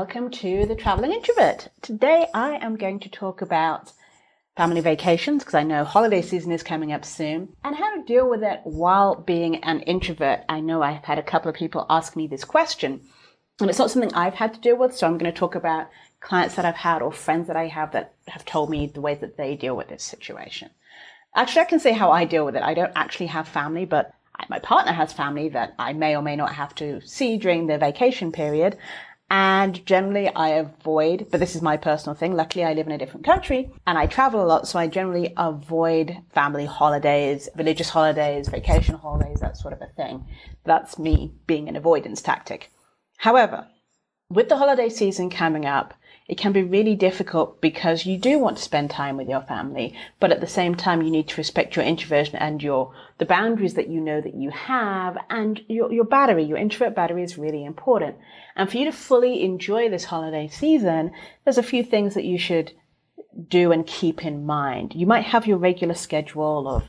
welcome to the Traveling Introvert. Today I am going to talk about family vacations because I know holiday season is coming up soon and how to deal with it while being an introvert. I know I've had a couple of people ask me this question and it's not something I've had to deal with, so I'm going to talk about clients that I've had or friends that I have that have told me the ways that they deal with this situation. Actually, I can say how I deal with it. I don't actually have family, but my partner has family that I may or may not have to see during the vacation period. And generally I avoid, but this is my personal thing. Luckily, I live in a different country and I travel a lot. So I generally avoid family holidays, religious holidays, vacation holidays, that sort of a thing. That's me being an avoidance tactic. However, with the holiday season coming up, it can be really difficult because you do want to spend time with your family, but at the same time, you need to respect your introversion and the boundaries that you know that you have, and your battery, your introvert battery is really important. And for you to fully enjoy this holiday season, there's a few things that you should do and keep in mind. You might have your regular schedule of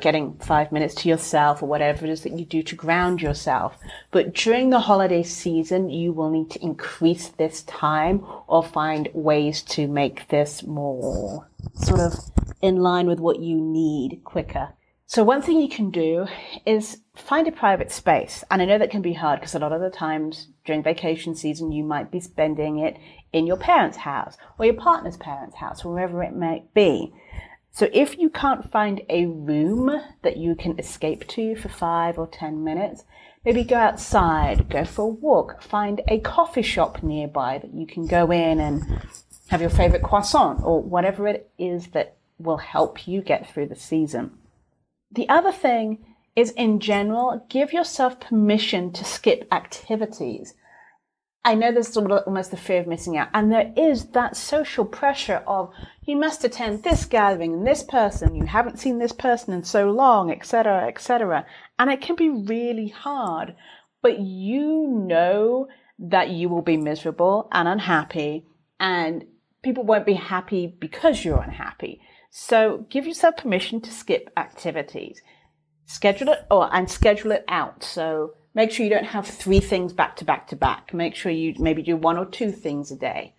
getting 5 minutes to yourself or whatever it is that you do to ground yourself. But during the holiday season, you will need to increase this time or find ways to make this more sort of in line with what you need quicker. So one thing you can do is find a private space. And I know that can be hard because a lot of the times during vacation season, you might be spending it in your parents' house or your partner's parents' house, wherever it might be. So if you can't find a room that you can escape to for 5 or 10 minutes, maybe go outside, go for a walk, find a coffee shop nearby that you can go in and have your favorite croissant or whatever it is that will help you get through the season. The other thing is, in general, give yourself permission to skip activities. I know there's almost the fear of missing out, and there is that social pressure of you must attend this gathering and this person, you haven't seen this person in so long, etc., etc. And it can be really hard, but you know that you will be miserable and unhappy, and people won't be happy because you're unhappy. So give yourself permission to skip activities. Schedule it out. So make sure you don't have 3 things back to back to back. Make sure you maybe do 1 or 2 things a day.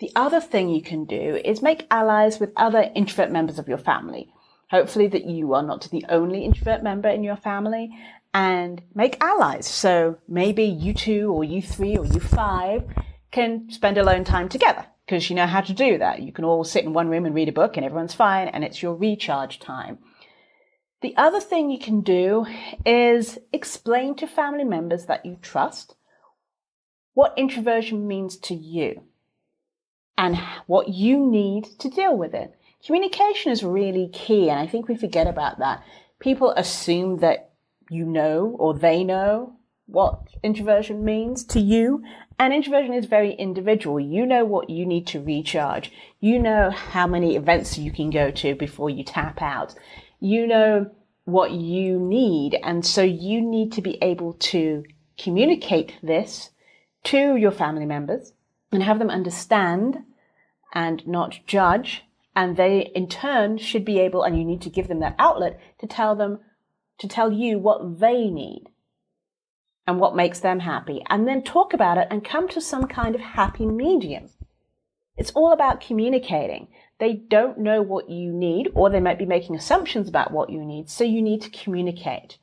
The other thing you can do is make allies with other introvert members of your family. Hopefully that you are not the only introvert member in your family, and make allies. So maybe you 2 or you 3 or you 5 can spend alone time together because you know how to do that. You can all sit in one room and read a book and everyone's fine, and it's your recharge time. The other thing you can do is explain to family members that you trust what introversion means to you and what you need to deal with it. Communication is really key, and I think we forget about that. People assume that you know or they know what introversion means to you, and introversion is very individual. You know what you need to recharge. You know how many events you can go to before you tap out. You know what you need, and so you need to be able to communicate this to your family members and have them understand and not judge, and they in turn should be able, and you need to give them that outlet to tell you what they need and what makes them happy, and then talk about it and come to some kind of happy medium. It's all about communicating. They don't know what you need, or they might be making assumptions about what you need, so you need to communicate.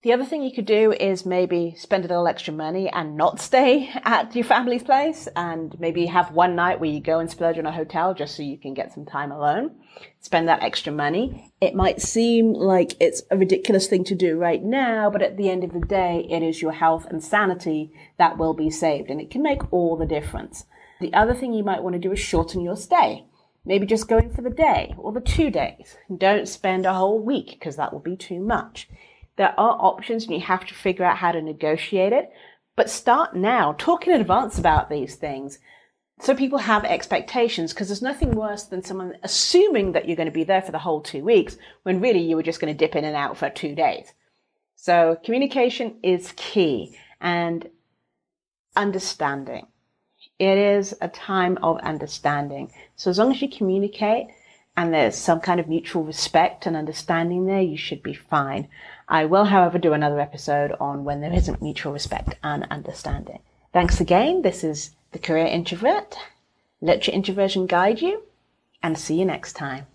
The other thing you could do is maybe spend a little extra money and not stay at your family's place, and maybe have one night where you go and splurge on a hotel just so you can get some time alone. Spend that extra money. It might seem like it's a ridiculous thing to do right now, but at the end of the day, it is your health and sanity that will be saved, and it can make all the difference. The other thing you might want to do is shorten your stay. Maybe just going for the day or the 2 days. Don't spend a whole week because that will be too much. There are options and you have to figure out how to negotiate it. But start now. Talk in advance about these things so people have expectations, because there's nothing worse than someone assuming that you're going to be there for the whole 2 weeks when really you were just going to dip in and out for 2 days. So communication is key, and understanding. It is a time of understanding. So as long as you communicate and there's some kind of mutual respect and understanding there, you should be fine. I will, however, do another episode on when there isn't mutual respect and understanding. Thanks again. This is the the career introvert. Let your introversion guide you, and see you next time.